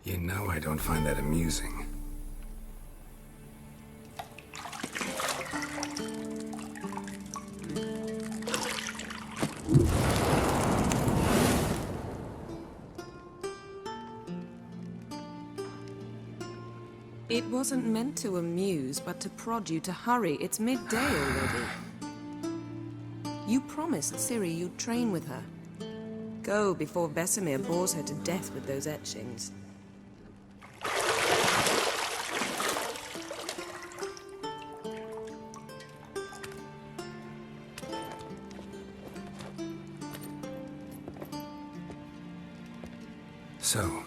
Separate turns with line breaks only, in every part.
You know I don't find that amusing.
It wasn't meant to amuse, but to prod you to hurry. It's midday already. You promised Ciri you'd train with her. Go before Vesemir bores her to death with those etchings.
So,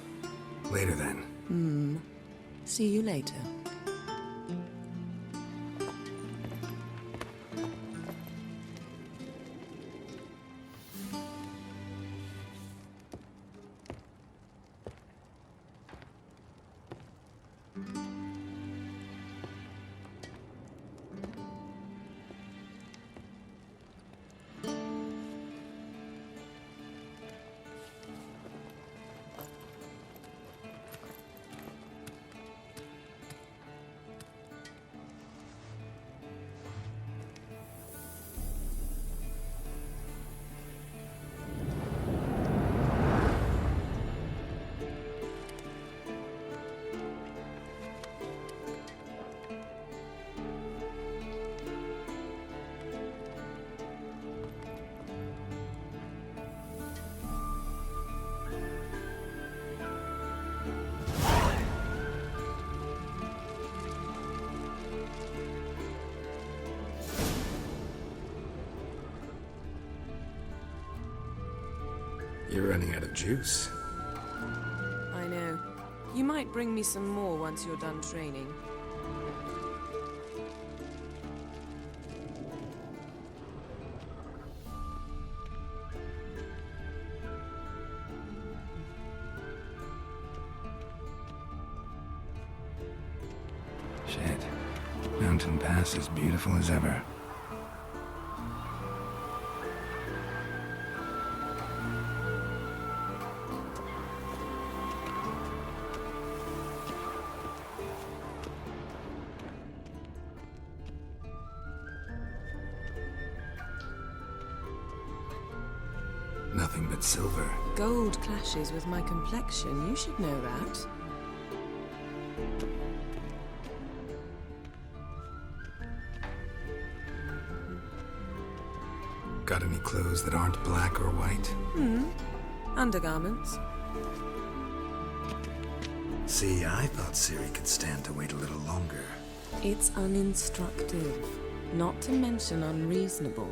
later then.
See you later.
You're running out of juice.
I know. You might bring me some more once you're done training.
Shit. Mountain Pass is beautiful as ever. Nothing but silver.
Gold clashes with my complexion. You should know that.
Got any clothes that aren't black or white?
Undergarments.
See, I thought Ciri could stand to wait a little longer.
It's uninstructive, not to mention unreasonable.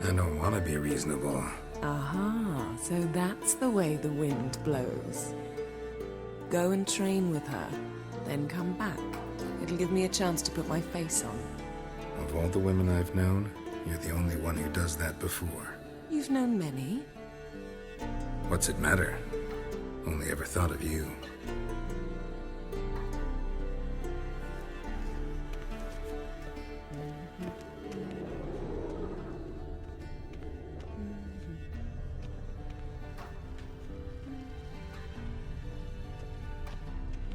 I don't want to be reasonable.
Aha, so that's the way the wind blows. Go and train with her, then come back. It'll give me a chance to put my face on.
Of all the women I've known, you're the only one who does that before.
You've known many.
What's it matter? Only ever thought of you.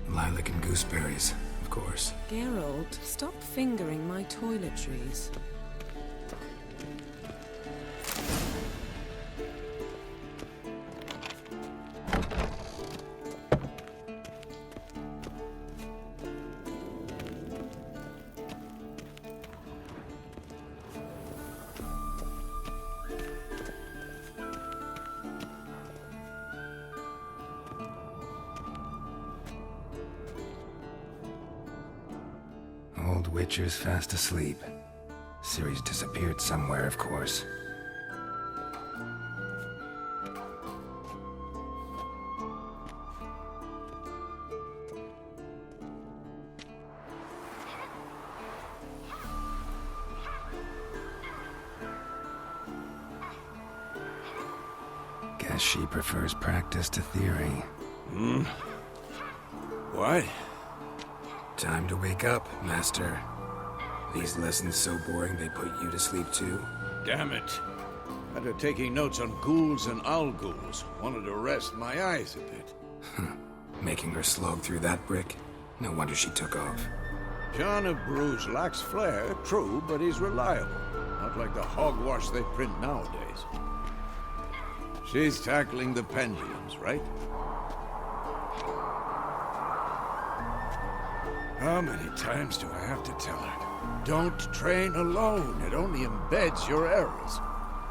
Lilac and gooseberries, of course.
Geralt, stop fingering my toiletries.
Old Witcher's fast asleep. Ciri's disappeared somewhere, of course. Guess she prefers practice to theory.
What?
Time to wake up, Master. These lessons so boring they put you to sleep too?
Damn it. After taking notes on ghouls and owl-ghouls, wanted to rest my eyes a bit.
Making her slog through that brick? No wonder she took off.
John of Bruges lacks flair, true, but he's reliable. Not like the hogwash they print nowadays. She's tackling the pendulum, seems, right? How many times do I have to tell her? Don't train alone. It only embeds your errors.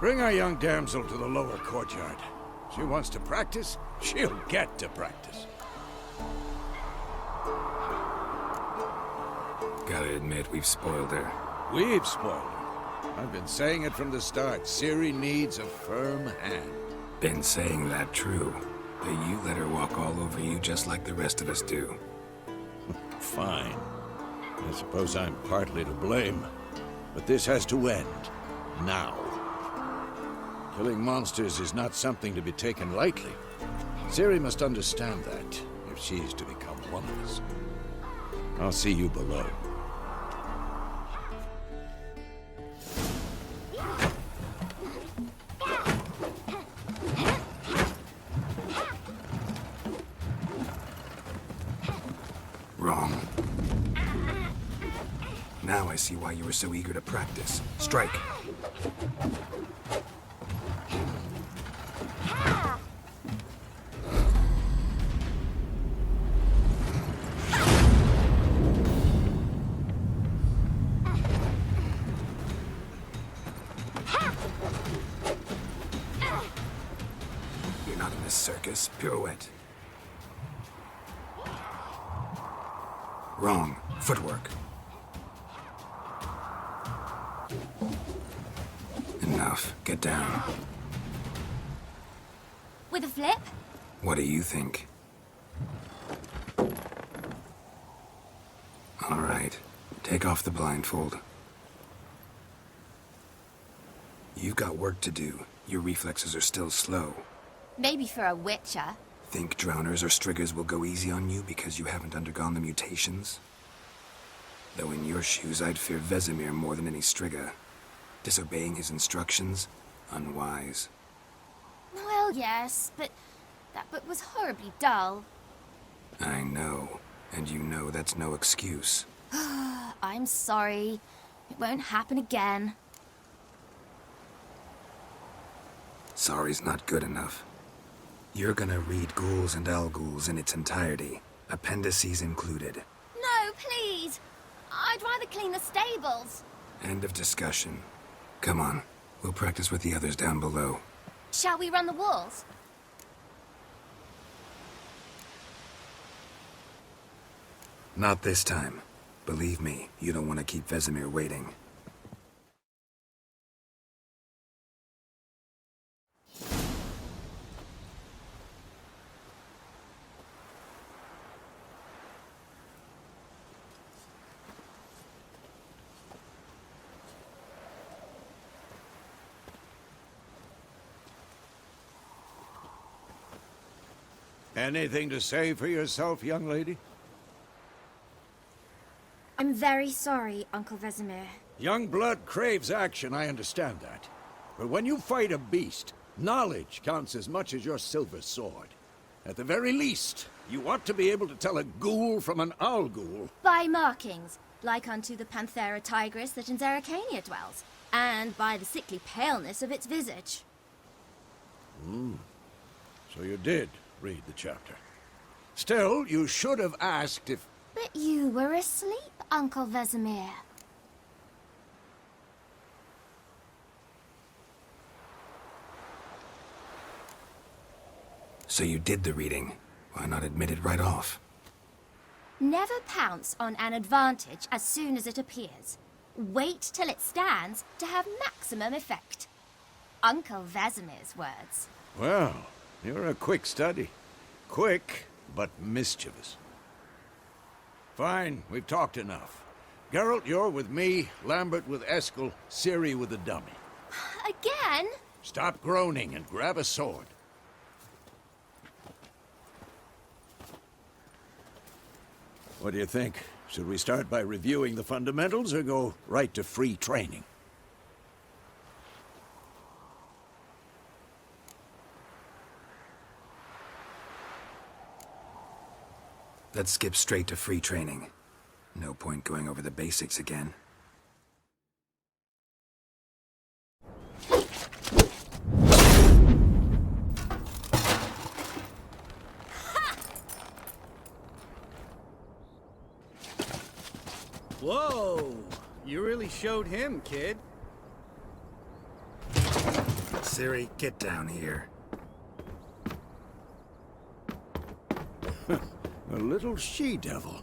Bring our young damsel to the lower courtyard. She wants to practice, she'll get to practice.
Gotta admit, we've spoiled her.
We've spoiled her. I've been saying it from the start. Ciri needs a firm hand.
Been saying that true, but you let her walk all over you just like the rest of us do.
Fine. I suppose I'm partly to blame. But this has to end. Now. Killing monsters is not something to be taken lightly. Ciri must understand that, if she is to become one of us. I'll see you below.
Wrong. Now I see why you were so eager to practice. Strike. You're not in a circus. Pirouette. Wrong. Footwork. Enough. Get down.
With a flip?
What do you think? All right. Take off the blindfold. You've got work to do. Your reflexes are still slow.
Maybe for a witcher.
Think drowners or striggers will go easy on you because you haven't undergone the mutations? Though in your shoes, I'd fear Vesemir more than any strigger. Disobeying his instructions? Unwise.
Well, yes, but that book was horribly dull.
I know. And you know that's no excuse.
I'm sorry. It won't happen again.
Sorry's not good enough. You're gonna read Ghouls and Alghouls in its entirety, appendices included.
No, please! I'd rather clean the stables.
End of discussion. Come on, we'll practice with the others down below.
Shall we run the walls?
Not this time. Believe me, you don't want to keep Vesemir waiting.
Anything to say for yourself, young lady?
I'm very sorry, Uncle Vesemir.
Young blood craves action, I understand that. But when you fight a beast, knowledge counts as much as your silver sword. At the very least, you ought to be able to tell a ghoul from an Alghoul.
By markings, like unto the Panthera tigris that in Zerrikania dwells, and by the sickly paleness of its visage.
So you did read the chapter. Still, you should have asked if...
But you were asleep, Uncle Vesemir.
So you did the reading. Why not admit it right off?
Never pounce on an advantage as soon as it appears. Wait till it stands to have maximum effect. Uncle Vesemir's words.
Well, you're a quick study. Quick, but mischievous. Fine, we've talked enough. Geralt, you're with me, Lambert with Eskel, Ciri with the dummy.
Again?
Stop groaning and grab a sword. What do you think? Should we start by reviewing the fundamentals or go right to free training?
Let's skip straight to free training. No point going over the basics again.
Whoa! You really showed him, kid.
Ciri, get down here.
A little she-devil.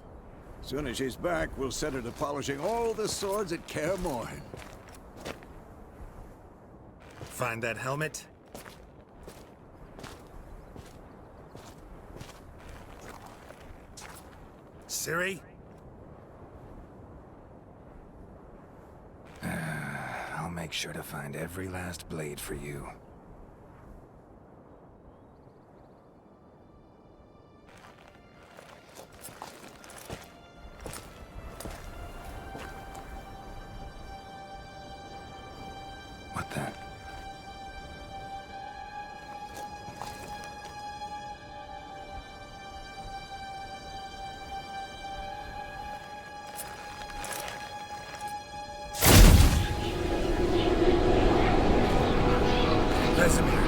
Soon as she's back, we'll set her to polishing all the swords at Kaer Morhen.
Find that helmet? Ciri? I'll make sure to find every last blade for you. What the? Vesemir.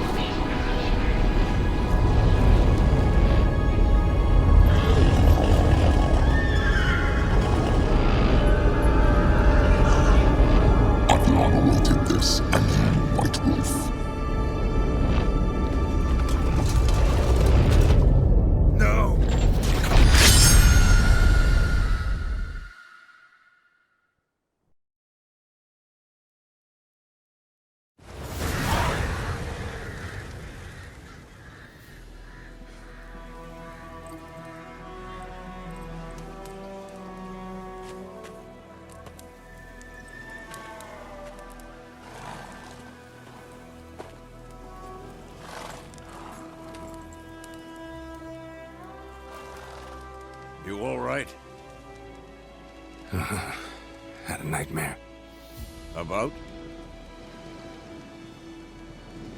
Aviana will take this, and you, White Wolf.
No!
You all right?
Had a nightmare.
About?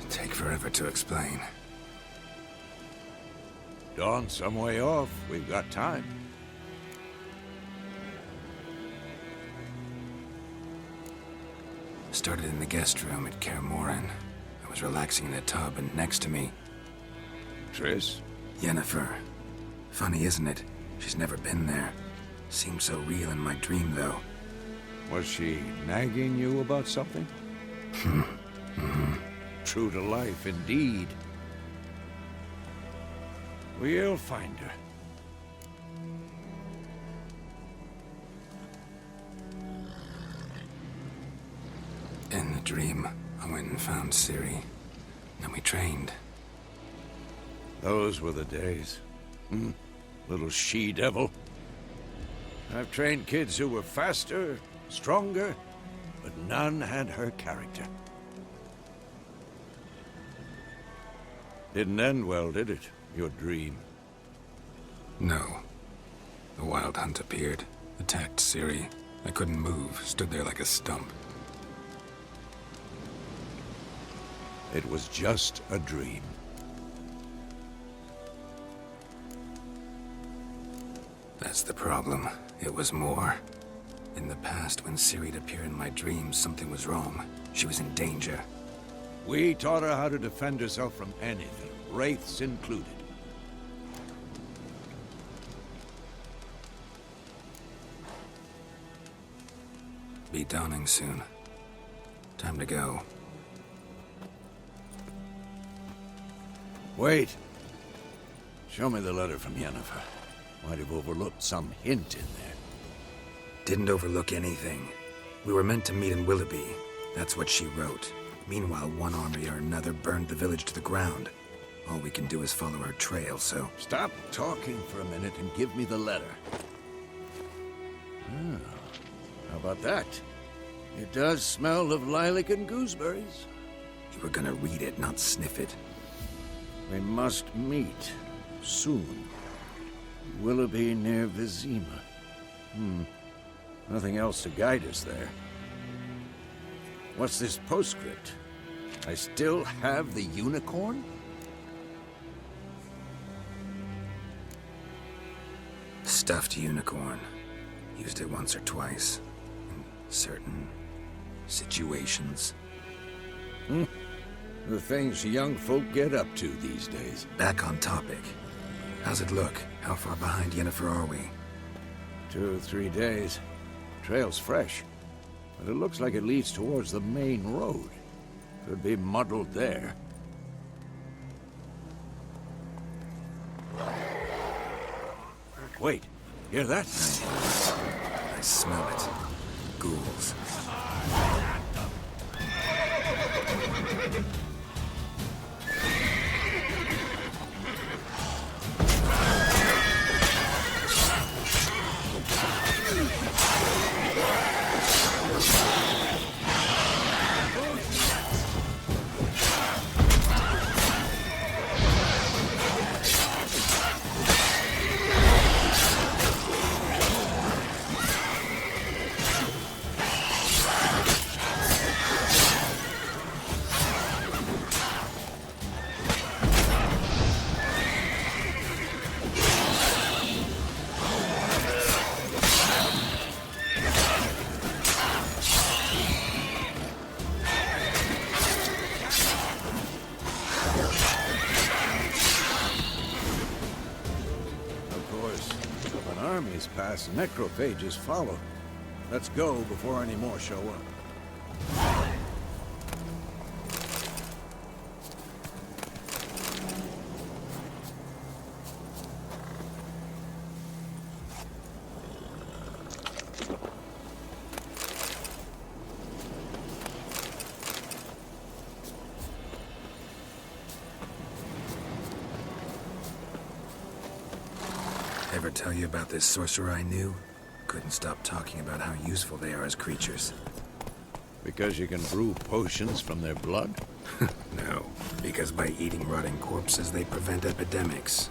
Take forever to explain.
Dawn's some way off. We've got time.
Started in the guest room at Kaer Morhen. I was relaxing in a tub, and next to me,
Triss?
Yennefer. Funny, isn't it? She's never been there. Seemed so real in my dream, though.
Was she nagging you about something? True to life, indeed. We'll find her.
In the dream, I went and found Ciri. Then we trained.
Those were the days. Little she-devil. I've trained kids who were faster, stronger, but none had her character. Didn't end well, did it? Your dream.
No. The Wild Hunt appeared, attacked Ciri. I couldn't move, stood there like a stump.
It was just a dream.
That's the problem. It was more. In the past, when Ciri'd appear in my dreams, something was wrong. She was in danger.
We taught her how to defend herself from anything, wraiths included.
Be dawning soon. Time to go.
Wait. Show me the letter from Yennefer. Might have overlooked some hint in there.
Didn't overlook anything. We were meant to meet in Willoughby. That's what she wrote. Meanwhile, one army or another burned the village to the ground. All we can do is follow her trail, so...
Stop talking for a minute and give me the letter. How about that? It does smell of lilac and gooseberries.
You were gonna read it, not sniff it.
We must meet. Soon. Willoughby near Vizima. Nothing else to guide us there. What's this postscript? I still have the unicorn?
Stuffed unicorn. Used it once or twice. In certain situations.
The things young folk get up to these days.
Back on topic. How's it look? How far behind Yennefer are we?
2 or 3 days. Trail's fresh, but it looks like it leads towards the main road. Could be muddled there. Wait, hear that?
I smell it. Ghouls.
Armies pass, necrophages follow. Let's go before any more show up.
Ever tell you about this sorcerer I knew? Couldn't stop talking about how useful they are as creatures.
Because you can brew potions from their blood?
No, because by eating rotting corpses, they prevent epidemics.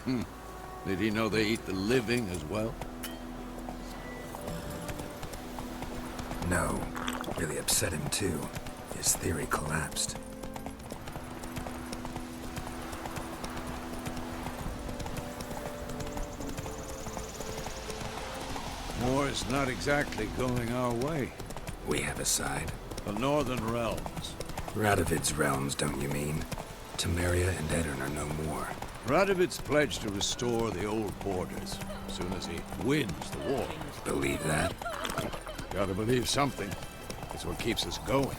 Did he know they eat the living as well?
No. Really upset him, too. His theory collapsed.
War's not exactly going our way.
We have a side.
The Northern Realms.
Radovid's realms, don't you mean? Temeria and Edirn are no more.
Radovid's pledged to restore the old borders as soon as he wins the war.
Believe that?
Gotta believe something. It's what keeps us going.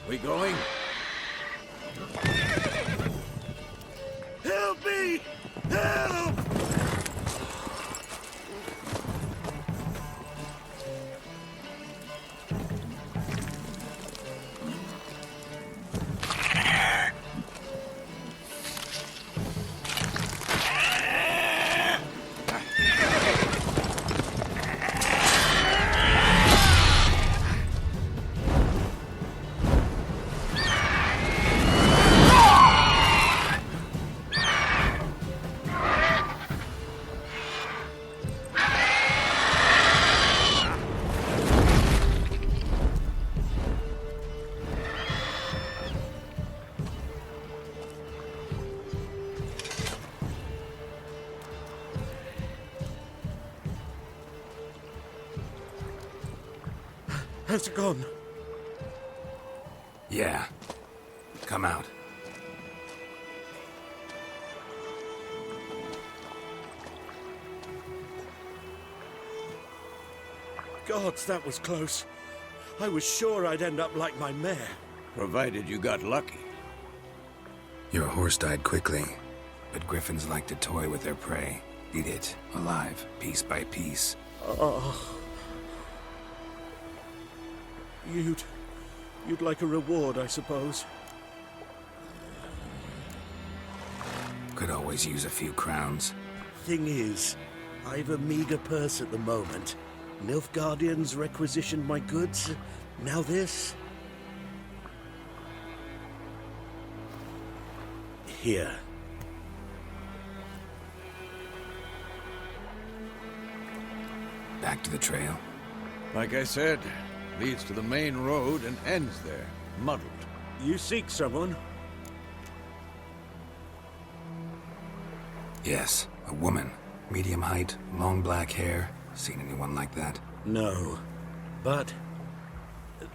We going? Help me! Help!
Has it gone?
Yeah. Come out.
Gods, that was close. I was sure I'd end up like my mare.
Provided you got lucky.
Your horse died quickly, but griffins like to toy with their prey. Eat it, alive, piece by piece.
You'd like a reward, I suppose.
Could always use a few crowns.
Thing is, I've a meager purse at the moment. Nilfgaardians requisitioned my goods. Now this. Here.
Back to the trail.
Like I said, leads to the main road and ends there, muddled.
You seek someone?
Yes, a woman. Medium height, long black hair. Seen anyone like that?
No. But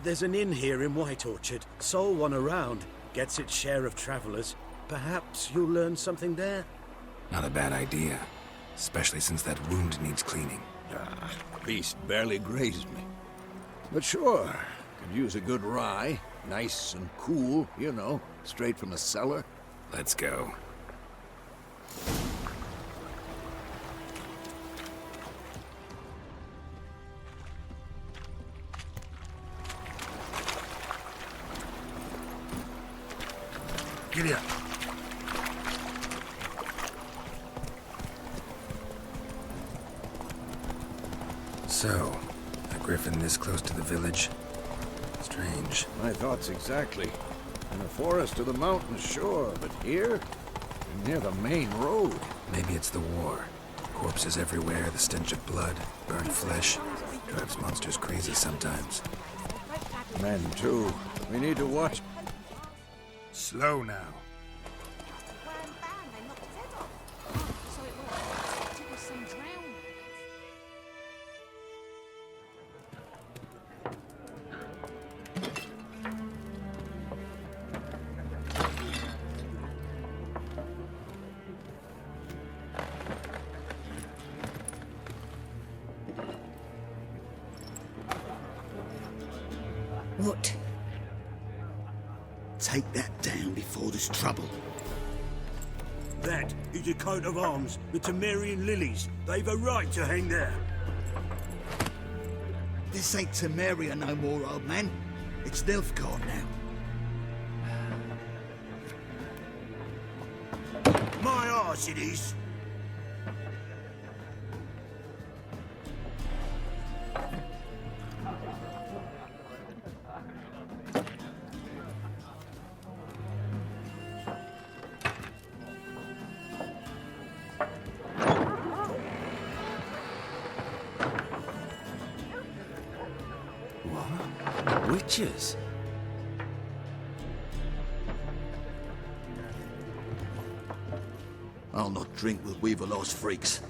there's an inn here in White Orchard. Sole one around. Gets its share of travelers. Perhaps you'll learn something there?
Not a bad idea. Especially since that wound needs cleaning.
Beast barely grazed me. But sure, could use a good rye. Nice and cool, you know, straight from the cellar.
Let's go.
Giddy up.
So, a griffin this close to the village? Strange.
My thoughts exactly. In the forest or the mountains, sure, but here? Near the main road.
Maybe it's the war. Corpses everywhere, the stench of blood, burnt flesh. Drives monsters crazy sometimes.
Men, too. We need to watch.
Slow now.
What?
Take that down before there's trouble.
That is a coat of arms, the Temerian lilies. They've a right to hang there.
This ain't Temeria no more, old man. It's Nilfgaard now.
My arse it is.
Witches?
I'll not drink with Weaverlost freaks.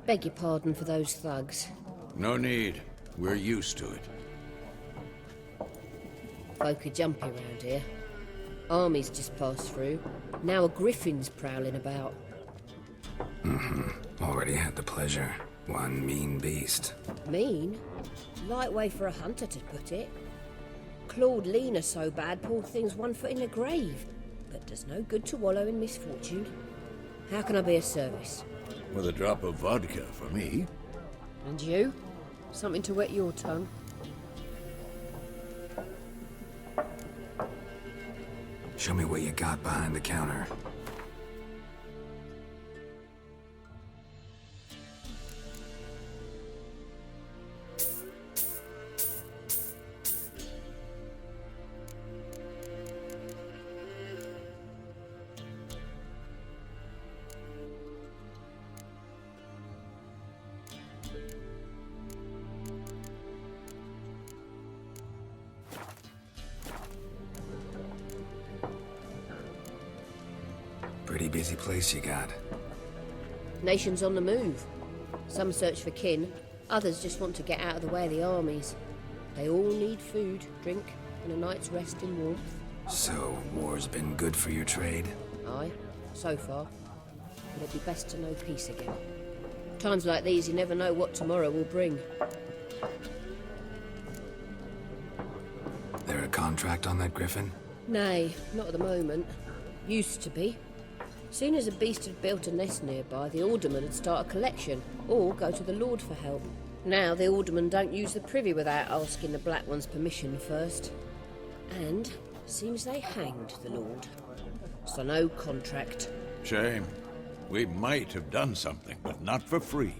Beg your pardon for those thugs.
No need. We're used to it.
Folk are jumpy around here. Armies just passed through. Now a griffin's prowling about.
Already had the pleasure. One mean beast.
Mean? Light way for a hunter to put it. Clawed Lena so bad, poor thing's 1 foot in the grave. But does no good to wallow in misfortune. How can I be of service?
With a drop of vodka for me.
And you? Something to wet your tongue?
Show me what you got behind the counter. Pretty busy place you got.
Nations on the move. Some search for kin, others just want to get out of the way of the armies. They all need food, drink, and a night's rest in warmth.
So, war's been good for your trade?
Aye, so far. But it'd be best to know peace again. Times like these, you never know what tomorrow will bring.
There a contract on that griffin?
Nay, not at the moment. Used to be. Soon as a beast had built a nest nearby, the alderman would start a collection, or go to the Lord for help. Now the aldermen don't use the privy without asking the Black One's permission first. And seems they hanged the Lord. So no contract.
Shame. We might have done something, but not for free.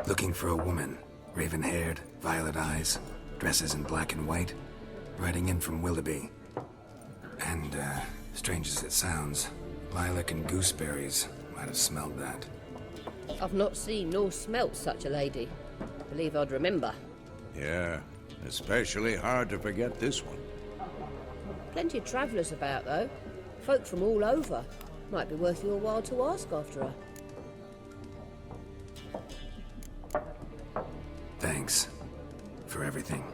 Looking for a woman. Raven-haired, violet eyes, dresses in black and white. Riding in from Willoughby. And, strange as it sounds, lilac and gooseberries might have smelled that.
I've not seen nor smelt such a lady. Believe I'd remember.
Yeah, Especially hard to forget this one.
Plenty of travellers about, though. Folk from all over. Might be worth your while to ask after her.
Thanks for everything.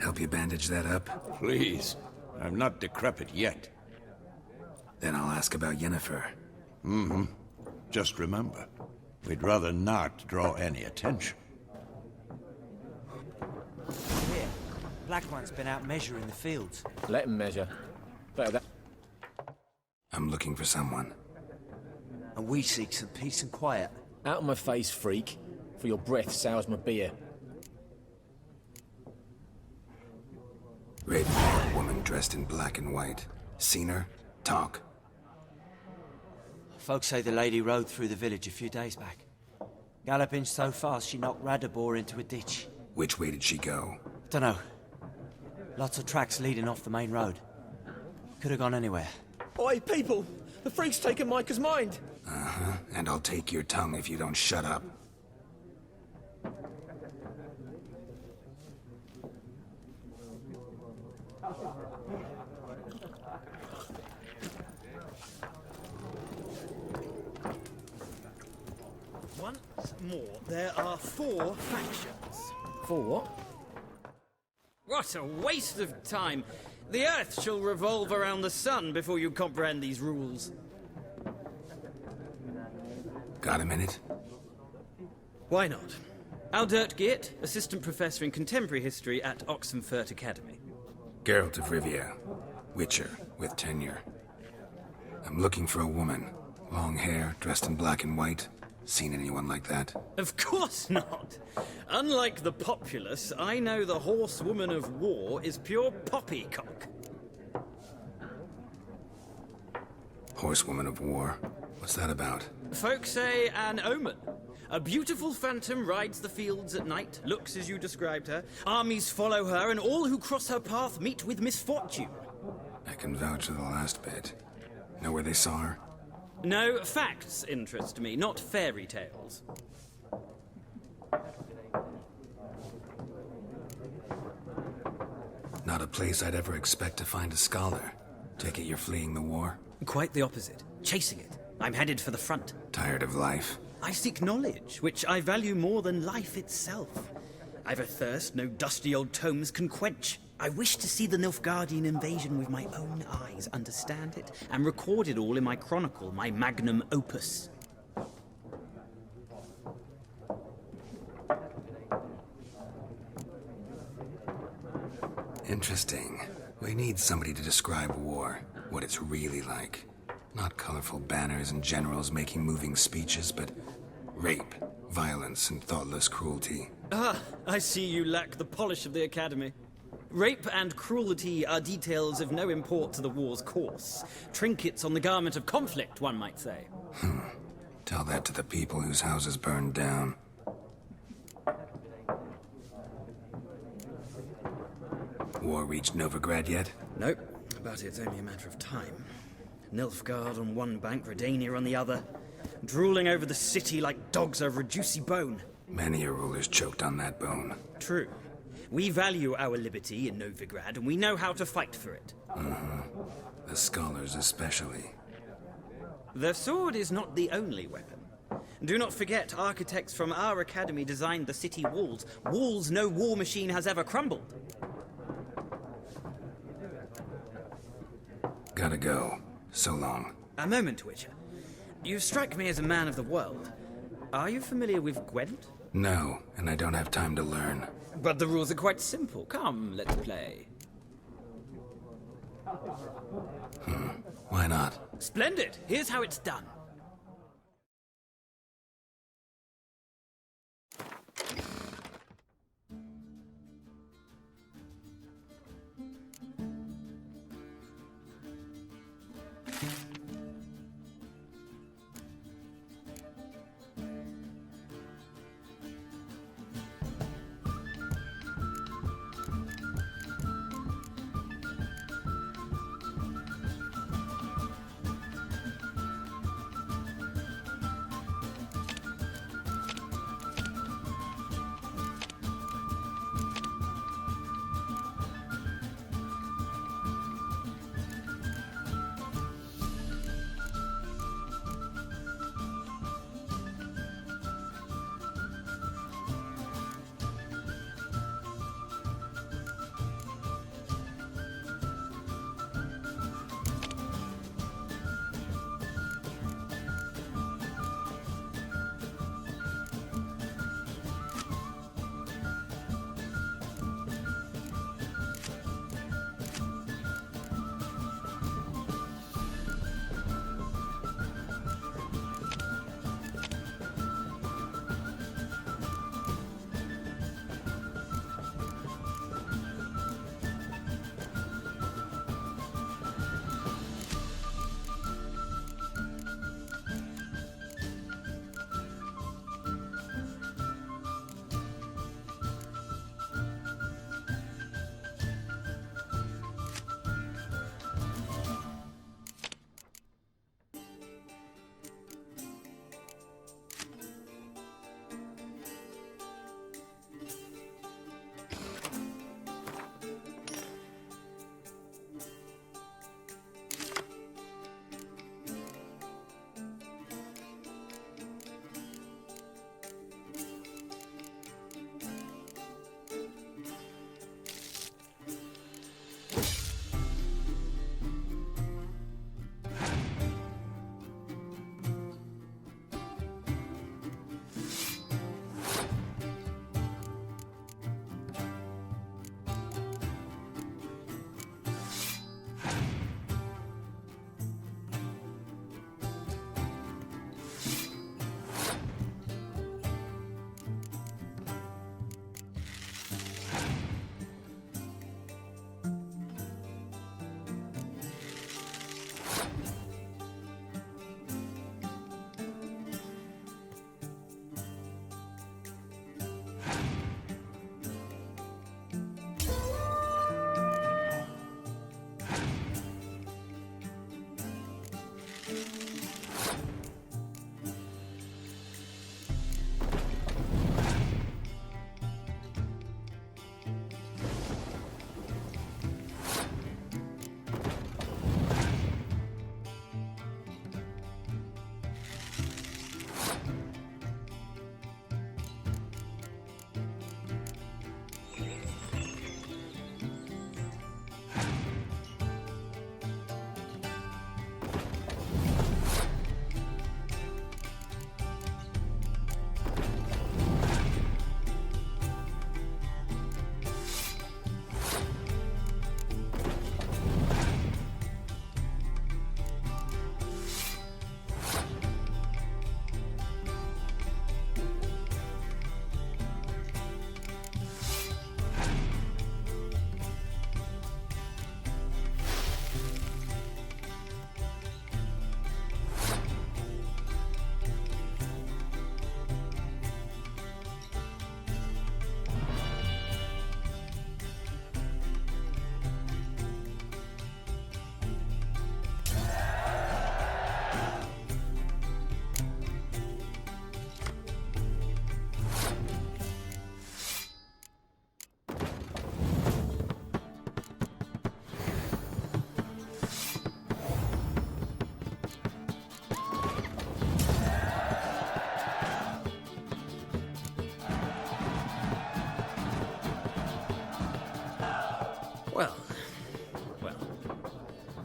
Help you bandage that up?
Please. I'm not decrepit yet.
Then I'll ask about Yennefer.
Just remember, we'd rather not draw any attention.
Here, Black One's been out measuring the fields.
Let him measure. Better that.
I'm looking for someone.
And we seek some peace and quiet.
Out of my face, freak. For your breath sours my beer.
Raven-haired woman dressed in black and white. Seen her? Talk.
Folks say the lady rode through the village a few days back. Galloping so fast she knocked Radabor into a ditch.
Which way did she go?
Dunno. Lots of tracks leading off the main road. Could have gone anywhere.
Oi, people! The freak's taken Micah's mind!
Uh-huh. And I'll take your tongue if you don't shut up.
Once more, there are 4 factions.
For what?
What a waste of time! The Earth shall revolve around the sun before you comprehend these rules.
Got a minute?
Why not? Aldert Geert, Assistant Professor in Contemporary History at Oxenfurt Academy.
Geralt of Rivia. Witcher, with tenure. I'm looking for a woman. Long hair, dressed in black and white. Seen anyone like that?
Of course not! Unlike the populace, I know the horsewoman of war is pure poppycock.
Horsewoman of war? What's that about?
Folk say an omen. A beautiful phantom rides the fields at night, looks as you described her. Armies follow her, and all who cross her path meet with misfortune.
I can vouch for the last bit. Know where they saw her?
No, facts interest me, not fairy tales.
Not a place I'd ever expect to find a scholar. Take it you're fleeing the war?
Quite the opposite. Chasing it. I'm headed for the front.
Tired of life?
I seek knowledge, which I value more than life itself. I've a thirst no dusty old tomes can quench. I wish to see the Nilfgaardian invasion with my own eyes, understand it, and record it all in my chronicle, my magnum opus.
Interesting. We need somebody to describe war, what it's really like. Not colorful banners and generals making moving speeches, but rape, violence, and thoughtless cruelty.
Ah, I see you lack the polish of the Academy. Rape and cruelty are details of no import to the war's course. Trinkets on the garment of conflict, one might say.
Tell that to the people whose houses burned down. War reached Novigrad yet?
Nope, but it's only a matter of time. Nilfgaard on one bank, Redania on the other, drooling over the city like dogs over a juicy bone.
Many a ruler's choked on that bone.
True. We value our liberty in Novigrad, and we know how to fight for it.
The scholars especially.
The sword is not the only weapon. Do not forget, architects from our academy designed the city walls. Walls no war machine has ever crumbled.
Gotta go. So long.
A moment, Witcher. You strike me as a man of the world. Are you familiar with Gwent?
No, and I don't have time to learn.
But the rules are quite simple. Come, let's play.
Why not?
Splendid! Here's how it's done.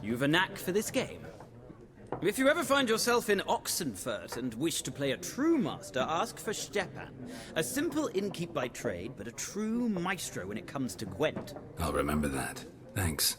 You've a knack for this game. If you ever find yourself in Oxenfurt and wish to play a true master, ask for Stepan. A simple innkeep by trade, but a true maestro when it comes to Gwent.
I'll remember that. Thanks.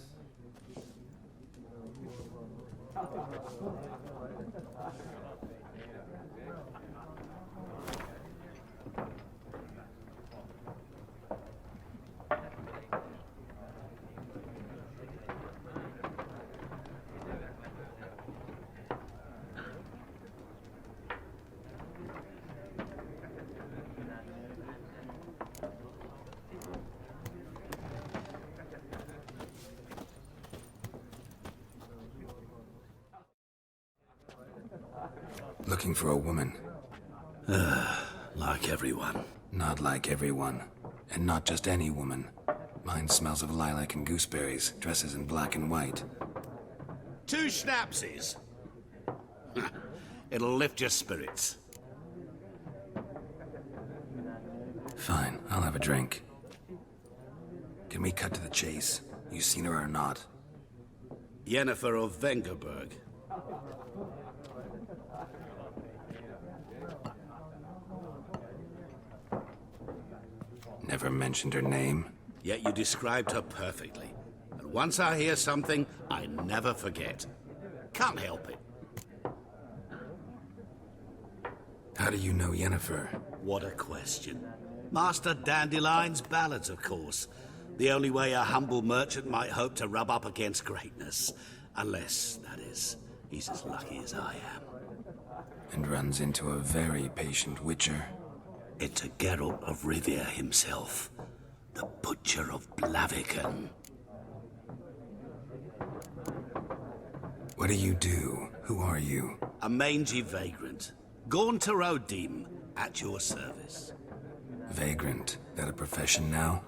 Looking for a woman.
Like everyone.
Not like everyone. And not just any woman. Mine smells of lilac and gooseberries, dresses in black and white.
2 schnapsies. It'll lift your spirits.
Fine, I'll have a drink. Can we cut to the chase? You seen her or not?
Yennefer of Vengerberg.
Never mentioned her name.
Yet you described her perfectly. And once I hear something, I never forget. Can't help it.
How do you know Yennefer?
What a question. Master Dandelion's ballads, of course. The only way a humble merchant might hope to rub up against greatness. Unless, that is, he's as lucky as I am.
And runs into a very patient witcher.
Into Geralt of Rivia himself. The Butcher of Blaviken.
What do you do? Who are you?
A mangy vagrant. Gaunter O'Dim, at your service.
Vagrant. That a profession now?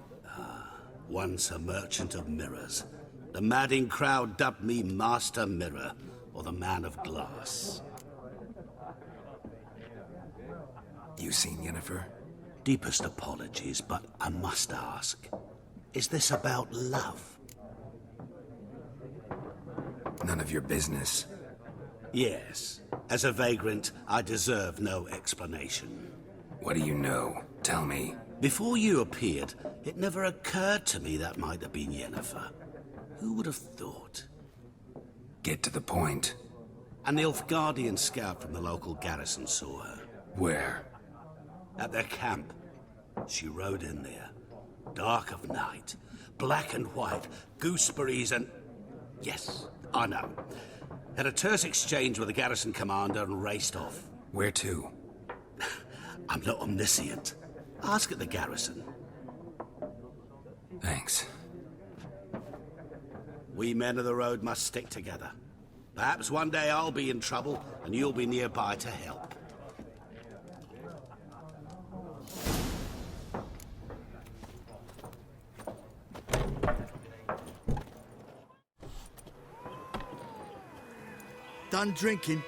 Once a merchant of mirrors. The madding crowd dubbed me Master Mirror, or the Man of Glass.
You seen Yennefer?
Deepest apologies, but I must ask. Is this about love?
None of your business.
Yes. As a vagrant, I deserve no explanation.
What do you know? Tell me.
Before you appeared, it never occurred to me that might have been Yennefer. Who would have thought?
Get to the point.
An Nilfgaardian scout from the local garrison saw her.
Where?
At their camp. She rode in there. Dark of night. Black and white. Gooseberries and... Yes, I know. Had a terse exchange with the garrison commander and raced off.
Where to?
I'm not omniscient. Ask at the garrison.
Thanks.
We men of the road must stick together. Perhaps one day I'll be in trouble and you'll be nearby to help.
Done drinking?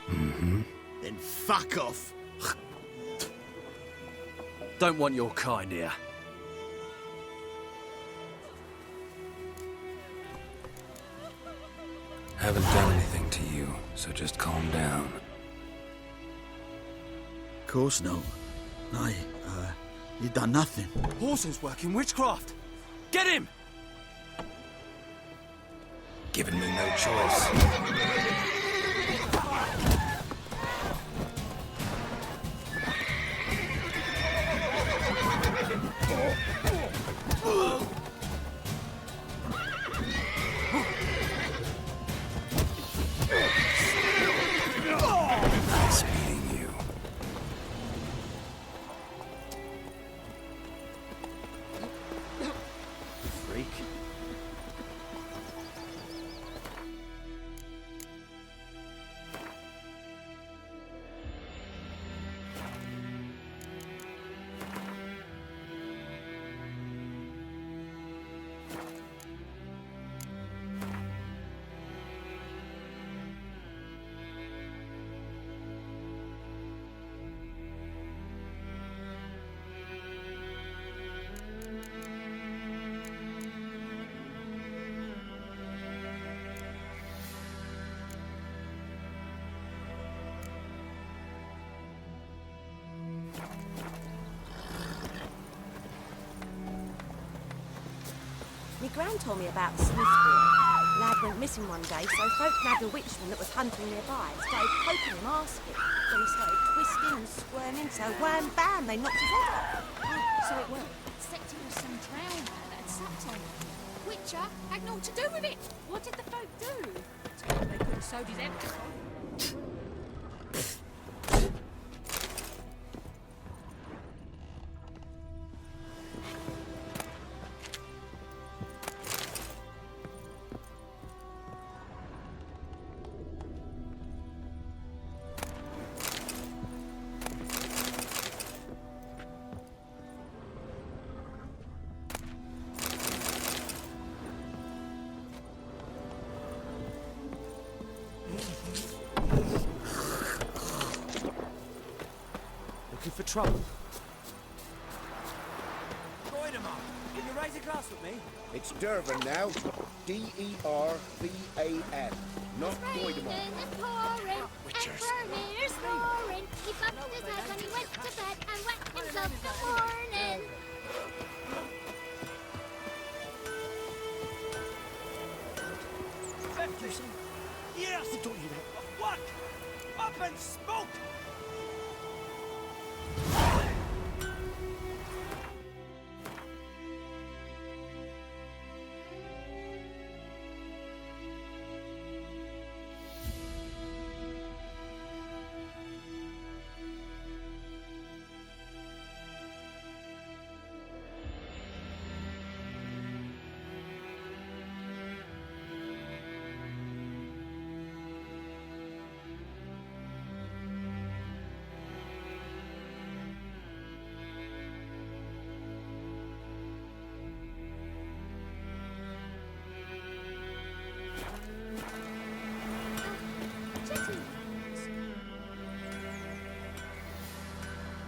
Mm-hmm.
Then fuck off.
Don't want your kind here.
Haven't done anything to you, so just calm down.
Course no. You done nothing.
Horses working witchcraft. Get him!
Given me no choice. Nice meeting you.
Freak.
Gran told me about the Smith boy. Lad went missing one day, so folk nabbed a witchman that was hunting nearby and started poking him, asking. Then he started twisting and squirming, so wham bam, they knocked his head off. So it worked.
Except it was some drowned man that had sat on him. Witcher had naught to do with it. What did the folk do? They could have sewed his head off.
Looking for trouble?
Goidemar, can you raise a glass with me?
It's Dervan now. D-E-R-V-A-N. Not Goidemar.
It's pouring, and Vermeer's snoring. He bumped his head when he went to bed and wet himself in the morning.
Yes! What? Up and smoke!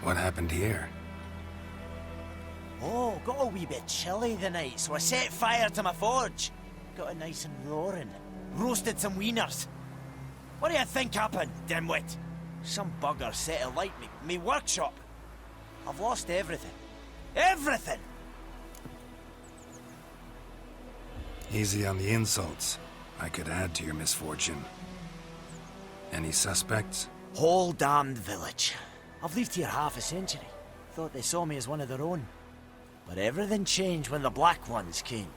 What happened here?
Oh, got a wee bit chilly the night, so I set fire to my forge. Got it nice and roaring. Roasted some wieners. What do you think happened, dimwit? Some bugger set alight me workshop. I've lost everything. Everything!
Easy on the insults. I could add to your misfortune. Any suspects?
Whole damned village. I've lived here half a century. Thought they saw me as one of their own. But everything changed when the Black Ones came.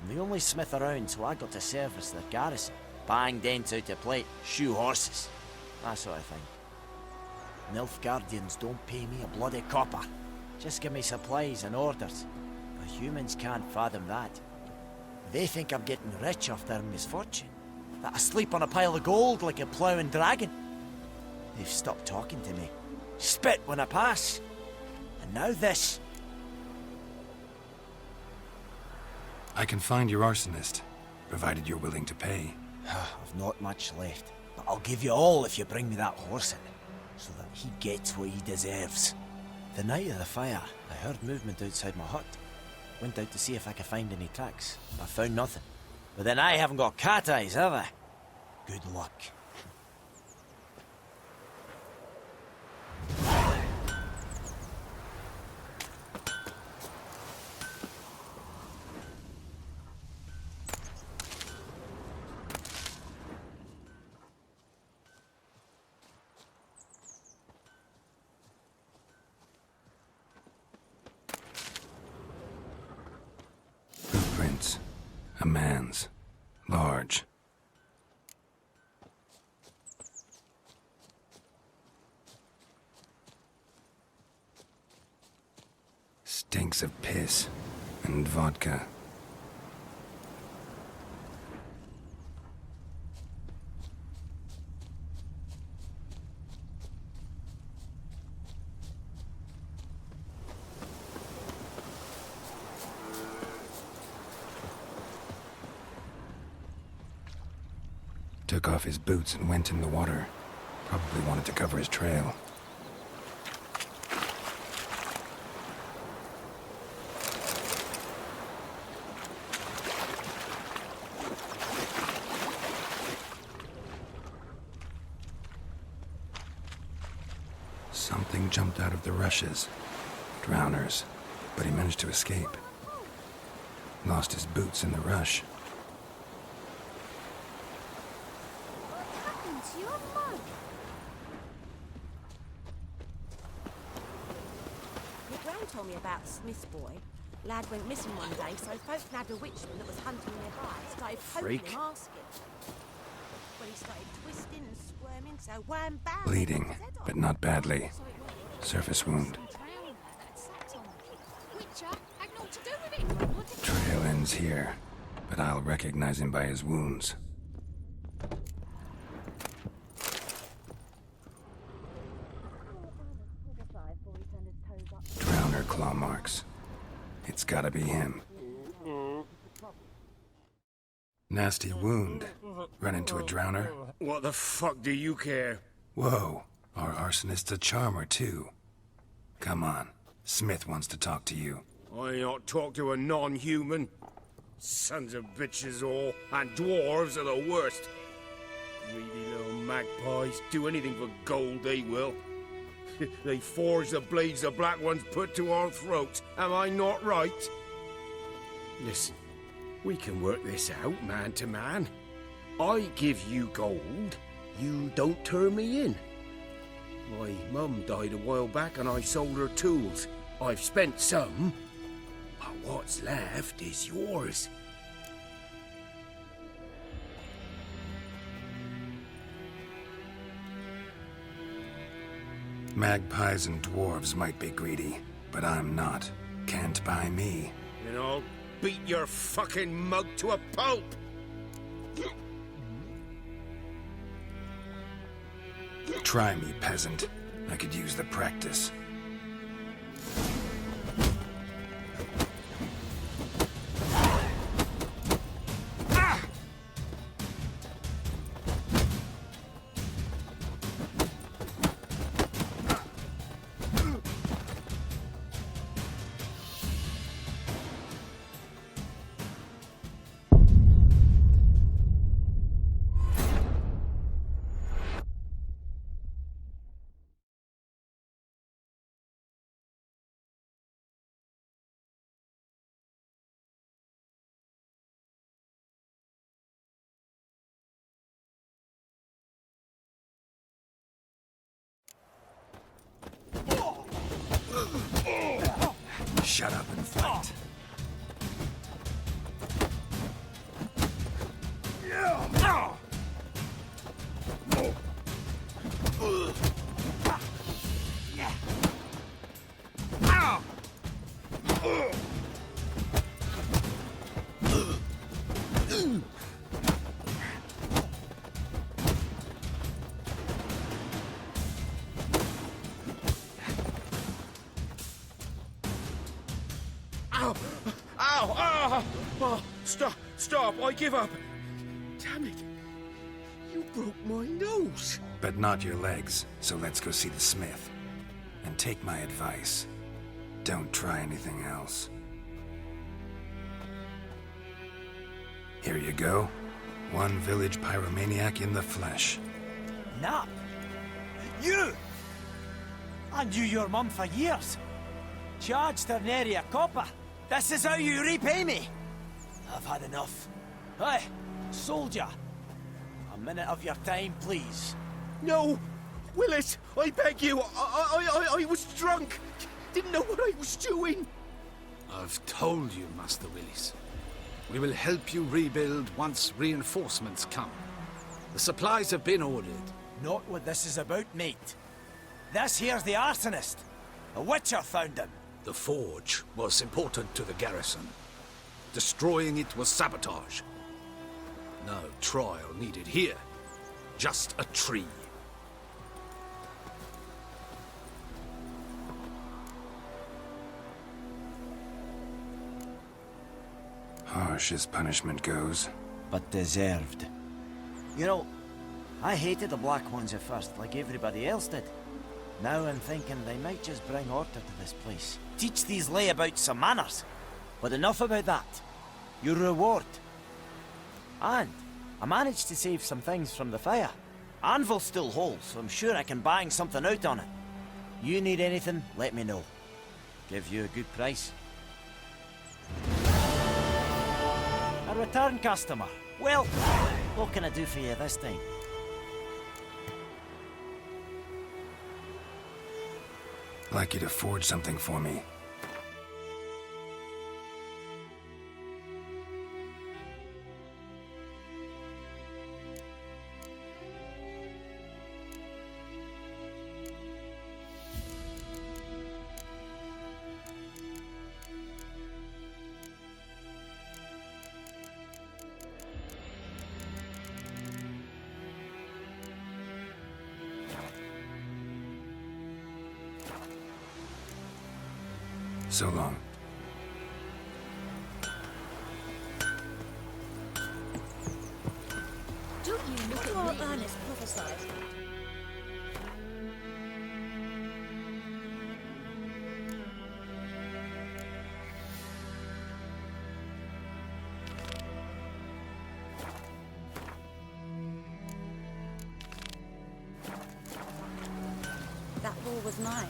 I'm the only smith around, so I got to service their garrison. Bang dents out of plate, shoe horses. That sort of thing. Nilfgaardians don't pay me a bloody copper. Just give me supplies and orders. But humans can't fathom that. They think I'm getting rich off their misfortune. That I sleep on a pile of gold like a ploughing dragon. They've stopped talking to me. Spit when I pass. And now this.
I can find your arsonist, provided you're willing to pay.
I've not much left, but I'll give you all if you bring me that horse in, so that he gets what he deserves. The night of the fire, I heard movement outside my hut. Went out to see if I could find any tracks. I found nothing. But then I haven't got cat eyes, have I? Good luck.
Footprints. A man's. Large. Stinks of piss and vodka. Took off his boots and went in the water. Probably wanted to cover his trail. Something jumped out of the rushes. Drowners. But he managed to escape. Lost his boots in the rush.
What happened to your mug? Your gran told me about the Smith boy. Lad went missing one day, so folk nabbed a witchman that was hunting nearby. Started poking him, asking. When he started twisting and squirming, so wham bam.
Bleeding, but not badly. Surface wound.
Witcher had naught to do with it. What did
Trail ends here, but I'll recognize him by his wounds. Drowner claw marks. It's gotta be him. Nasty wound. Run into a drowner?
What the fuck do you care?
Whoa, our arsonist's a charmer too. Come on, Smith wants to talk to you.
I not talk to a non-human. Sons of bitches all, and dwarves are the worst. Greedy little magpies, do anything for gold, they will. They forge the blades the Black Ones put to our throats. Am I not right? Listen, we can work this out, man to man. I give you gold, you don't turn me in. My mum died a while back and I sold her tools. I've spent some, but what's left is yours.
Magpies and dwarves might be greedy, but I'm not. Can't buy me.
And I'll beat your fucking mug to a pulp!
Try me, peasant. I could use the practice. Shut up and fight.
Ow! Ow! Ah! Oh, stop! I give up! Damn it! You broke my nose!
But not your legs, so let's go see the smith. And take my advice. Don't try anything else. Here you go. One village pyromaniac in the flesh.
Nah. You! I knew your mum for years. Charged her nary a copper. This is how you repay me. I've had enough. Hey, soldier. A minute of your time, please.
No! Willis, I beg you! I was drunk! Didn't know what I was doing!
I've told you, Master Willis. We will help you rebuild once reinforcements come. The supplies have been ordered.
Not what this is about, mate. This here's the arsonist. A witcher found him.
The forge was important to the garrison. Destroying it was sabotage. No trial needed here. Just a tree.
Harsh as punishment goes.
But deserved. You know, I hated the Black Ones at first, like everybody else did. Now I'm thinking they might just bring order to this place. Teach these layabouts some manners. But enough about that. Your reward. And I managed to save some things from the fire. Anvil's still whole, so I'm sure I can bang something out on it. You need anything, let me know. Give you a good price. A return customer. Well, what can I do for you this time?
I'd like you to forge something for me. So long.
Don't you look at me. Ernest prophesied. That ball was mine.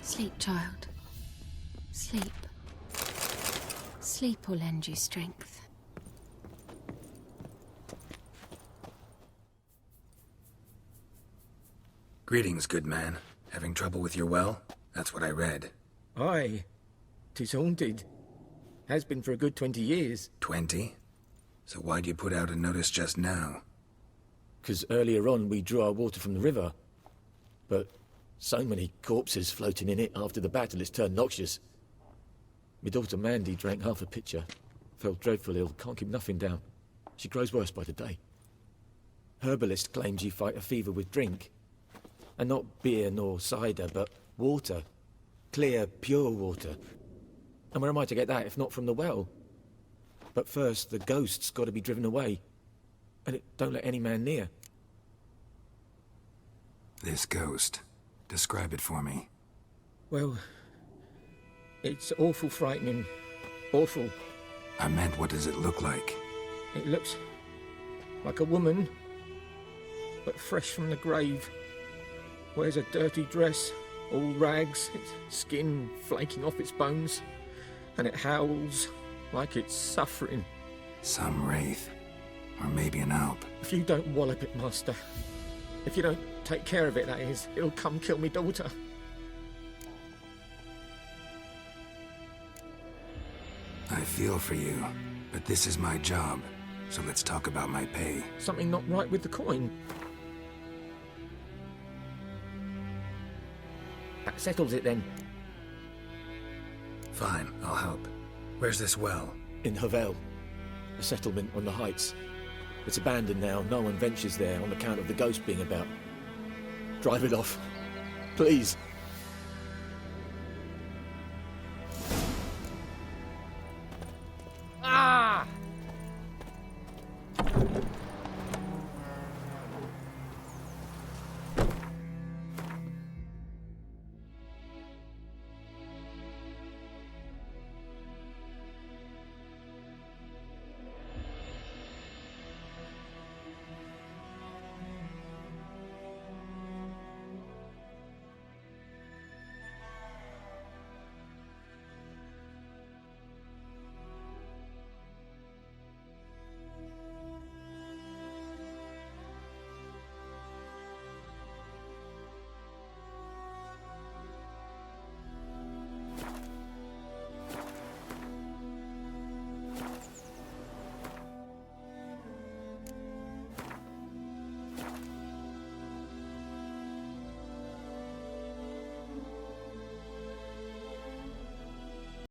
Sleep, child. Sleep. Sleep will lend you strength.
Greetings, good man. Having trouble with your well? That's what I read.
Aye. 'Tis haunted. Has been for a good 20 years.
20? So why'd you put out a notice just now?
'Cause earlier on we drew our water from the river. But so many corpses floating in it after the battle, it's turned noxious. My daughter Mandy drank half a pitcher. Fell dreadful ill, can't keep nothing down. She grows worse by the day. Herbalist claims you fight a fever with drink. And not beer nor cider, but water. Clear, pure water. And where am I to get that if not from the well? But first, the ghost's got to be driven away. And it don't let any man near.
This ghost. Describe it for me.
Well, it's awful frightening. Awful.
I meant, what does it look like?
It looks like a woman, but fresh from the grave. Wears a dirty dress, all rags, its skin flaking off its bones, and it howls like it's suffering.
Some wraith. Or maybe an alp.
If you don't wallop it, Master, if you don't take care of it, that is, it'll come kill me daughter.
I feel for you, but this is my job, so let's talk about my pay.
Something not right with the coin. That settles it then.
Fine, I'll help. Where's this well?
In Havel, a settlement on the heights. It's abandoned now, no one ventures there on account of the ghost being about. Drive it off, please.